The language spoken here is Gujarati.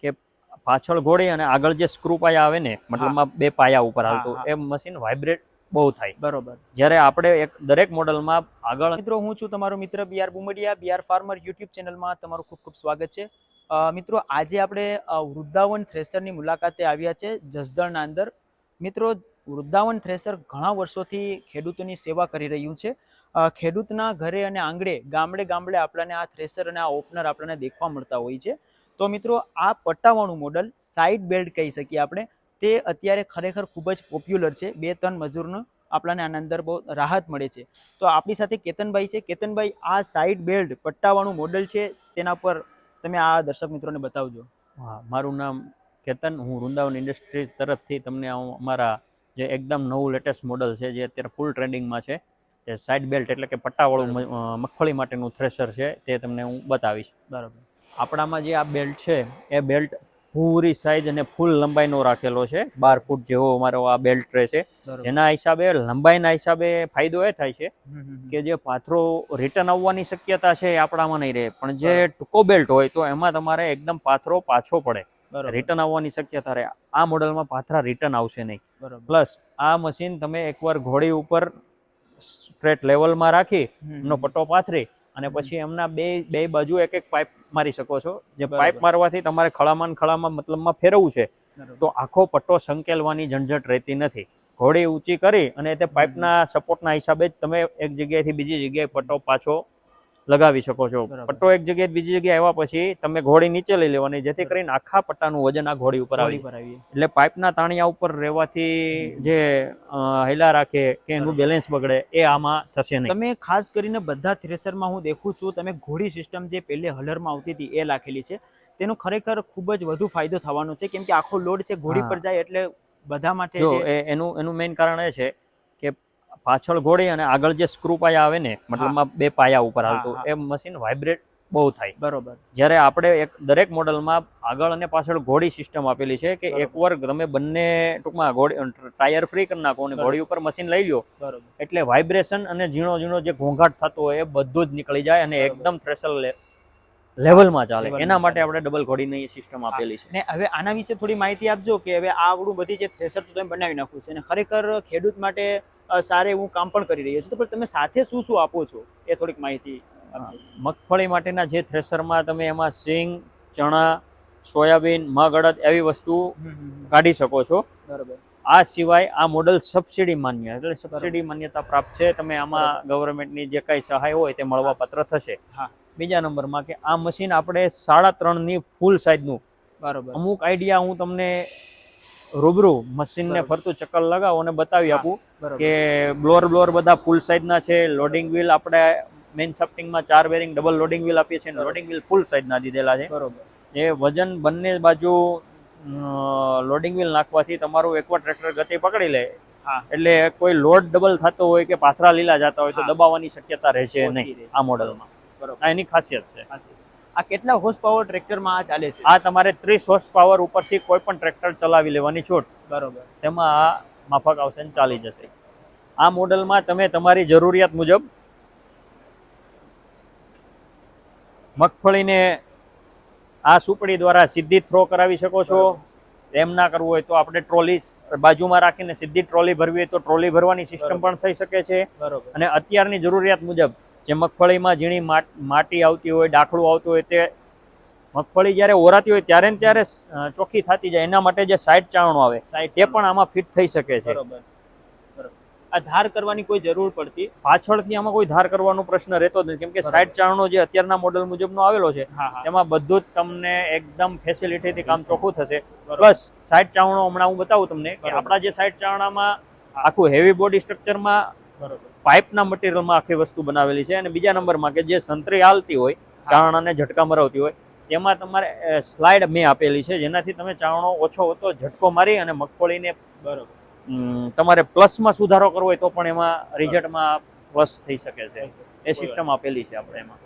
કે પાછળ ઘોડી અને આગળ જે સ્ક્રૂ પાયા આવે ને, મતલબમાં બે પાયા ઉપર હાલતું, એ મશીન વાઇબ્રેટ બહુ થાય. બરોબર. જ્યારે આપણે દરેક મોડલમાં આગળ. મિત્રો, હું છું તમારો મિત્ર BR Bumdiya. BR farmer YouTube ચેનલમાં તમારું ખૂબ ખૂબ સ્વાગત છે. મિત્રો, આજે આપણે વૃંદાવન થ્રેસરની મુલાકાતે આવ્યા છે જસદણના અંદર. મિત્રો, વૃંદાવન થ્રેસર ઘણા વર્ષોથી ખેડૂતોની સેવા કરી રહ્યું છે. ખેડૂતના ઘરે અને આંગણે ગામડે ગામડે આપણને આ થ્રેસર અને આ ઓપનર આપણને દેખવા મળતા હોય છે. તો મિત્રો, આ પટ્ટાવાળું મોડલ સાઇડ બેલ્ટ કહી શકીએ આપણે, તે અત્યારે ખરેખર ખૂબ જ પોપ્યુલર છે. 2-3 મજૂરનો આપણને આના અંદર બહુ રાહત મળે છે. તો આપણી સાથે કેતનભાઈ છે. કેતનભાઈ, આ સાઇડ બેલ્ટ પટ્ટાવાળું મોડલ છે, તેના પર તમે આ દર્શક મિત્રોને બતાવજો. હા, મારું નામ કેતન. હું વૃંદાવન ઇન્ડસ્ટ્રીઝ તરફથી તમને અમારા જે એકદમ નવું લેટેસ્ટ મોડલ છે, જે અત્યારે ફૂલ ટ્રેન્ડિંગમાં છે, તે સાઇડ બેલ્ટ એટલે કે પટ્ટાવાળું મગફળી માટેનું થ્રેશર છે, તે તમને હું બતાવીશ. બરાબર. આપણામાં જે આ બેલ્ટ છે, એ બેલ્ટ પૂરી સાઇઝ અને ફૂલ લંબાઈનો રાખેલો છે. 12 ફૂટ જેવો અમારો આ બેલ્ટ રહેશે. એના હિસાબે, લંબાઈના હિસાબે ફાયદો એ થાય છે કે જે પાથરો રિટર્ન આવવાની શક્યતા છે એ આપણામાં નહીં રહે. પણ જે ટૂંકો બેલ્ટ હોય તો એમાં તમારે એકદમ પાથરો પાછો પડે, રિટર્ન આવવાની શક્યતા રહે. આ મોડલમાં પાથરા રિટર્ન આવશે નહીં. પ્લસ આ મશીન તમે એકવાર ઘોડી ઉપર સ્ટ્રેટ લેવલમાં રાખી એનો પટ્ટો પાથરી અને પછી એમના બે બાજુ એક પાઇપ મારી શકો છો. જે પાઇપ મારવાથી તમારે ખળામાં મતલબમાં ફેરવવું છે તો આખો પટ્ટો સંકેલવાની ઝંઝટ રહેતી નથી. ઘોડી ઊંચી કરી અને તે પાઇપના સપોર્ટના હિસાબે જ તમે એક જગ્યાએથી બીજી જગ્યાએ પટ્ટો પાછો લગાવી શકો છો. પટ્ટો એક જગ્યાએ બીજી જગ્યાએ આવ્યા પછી તમે ઘોડી નીચે લઈ લેવાની, જેથી કરીને આખા પટ્ટાનું વજન આ ઘોડી ઉપર આવી. એટલે પાઇપના તાણિયા ઉપર રહેવાથી જે હેલા રાખે કે એનું બેલેન્સ બગડે એ આમાં થશે નહીં. તમે ખાસ કરીને બધા થ્રેસરમાં હું દેખું છું તમે ઘોડી સિસ્ટમ જે પહેલે હલરમાં આવતી હતી એ રાખેલી છે. તેનો ખરેખર ખૂબ જ વધુ ફાયદો થવાનો છે, કેમ કે આખો લોડ છે ઘોડી પર જાય એટલે બધા માટે. જો એનું મેઇન કારણ એ છે કે પાછળ ઘોડી અને આગળ જે સ્ક્રૂ પાયા આવે ને, મતલબમાં બે પાયા ઉપર હાલતું, એ મશીન વાઇબ્રેટ બહુ થાય. બરોબર. જ્યારે આપણે દરેક મોડલમાં આગળ અને પાછળ ઘોડી સિસ્ટમ આપેલી છે કે એકવાર તમે બંને ટૂંકમાં ઘોડી ટાયર ફ્રી કરી નાખો અને ઘોડી ઉપર મશીન લઈ લો એટલે વાઇબ્રેશન અને ઝીણો જે ઘોંઘાટ થતો હોય એ બધું જ નીકળી જાય અને એકદમ થ્રેશર લેવલમાં ચાલે. એના માટે આપણે ડબલ ઘોડીની સિસ્ટમ આપેલી છે. ને હવે આના વિશે થોડી માહિતી આપજો કે હવે આ આવડું બધી જે થ્રેશર તમે બનાવી નાખ્યું છે અને ખરેખર ખેડૂત માટે સારું એવું કામ પણ કરી રહ્યા છે, તો પણ તમે સાથે શું શું આપો છો એ થોડીક માહિતી આપજો. મગફળી માટેના જે થ્રેશરમાં તમે એમાં સિંગ, ચણા, સોયાબીન, મગ, અડદ એવી વસ્તુ કાઢી શકો છો. બરાબર. આ સિવાય આ મોડલ સબસિડી માન્ય, એટલે સબસિડી માન્યતા પ્રાપ્ત છે. તમે આમાં ગવર્મેન્ટની જે કઈ સહાય હોય તે મળવાપાત્ર થશે. બીજા નંબરમાં કે આ મશીન આપણે 3.5ની ફૂલ સાઇઝનું, બરાબર, અમુક આઈડિયા હું તમને રૂબરૂ મશીનને ફરતું ચક્કર લગાવો અને બતાવી આપું કે બ્લોર બધા ફૂલ સાઇઝના છે. લોડિંગ વ્હીલ આપણે મેઇન શાફ્ટિંગમાં 4 બેરિંગ ડબલ લોડિંગ વ્હીલ આપીએ છીએ. લોડિંગ વ્હીલ ફૂલ સાઇઝના દીધેલા છે. એ વજન બંને બાજુ લોડિંગ વ્હીલ નાખવાથી તમારું એકવાર ટ્રેક્ટર ગતિ પકડી લે એટલે કોઈ લોડ ડબલ થતો હોય કે પાથરા લીલા જતા હોય તો દબાવવાની શક્યતા રહેશે નહીં આ મોડલમાં. આ એની ખાસિયત છે. આ કેટલા હોર્સ પાવર ટ્રેક્ટરમાં આ ચાલે છે? આ તમારે 30 હોર્સ પાવર ઉપરથી કોઈ પણ ટ્રેક્ટર ચલાવી લેવાની છૂટ. બરોબર. તેમાં આ માફક આવશે ને ચાલી જશે. આ મોડલમાં તમે તમારી જરૂરિયાત મુજબ મગફળીને આ સુપડી દ્વારા સીધી થ્રો કરાવી શકો છો. એમ ના કરવું હોય તો આપણે ટ્રોલી બાજુમાં રાખીને સીધી ટ્રોલી ભરવી હોય તો ટ્રોલી ભરવાની સિસ્ટમ પણ થઈ શકે છે. અને અત્યારની જરૂરિયાત મુજબ જે મગફળીમાં ઝીણી માટી આવતી હોય, ડાખડું આવતું હોય, તે મગફળી જ્યારે ઓરાતી હોય ત્યારે ને ત્યારે ચોખ્ખી થતી જાય, એના માટે જે સાઈડ ચાવણો આવે તે પણ આમાં ફિટ થઈ શકે છે. આ ધાર કરવાની કોઈ જરૂર પડતી પાછળથી આમાં કોઈ ધાર કરવાનો પ્રશ્ન રહેતો જ નથી, કેમ કે સાઈડ ચાવણો જે અત્યારના મોડલ મુજબનો આવેલો છે તેમાં બધું જ તમને એકદમ ફેસિલિટીથી કામ ચોખ્ખું થશે. પ્લસ સાઈડ ચાવણો હમણાં હું બતાવું તમને કે આપણા જે સાઈડ ચાવણામાં આખું હેવી બોડી સ્ટ્રક્ચરમાં પાઇપના મટીરિયલમાં આખી વસ્તુ બનાવેલી છે. અને બીજા નંબરમાં કે જે સંતરી હાલતી હોય, ચાવણાને ઝટકા મરાવતી હોય, તેમાં તમારે સ્લાઇડ મેં આપેલી છે, જેનાથી તમે ચાવણો ઓછો હોતો ઝટકો મારી અને મગફળીને તમારે પ્લસમાં સુધારો કરવો હોય તો પણ એમાં રિઝલ્ટમાં પ્લસ થઈ શકે છે. એ સિસ્ટમ આપેલી છે આપણે એમાં.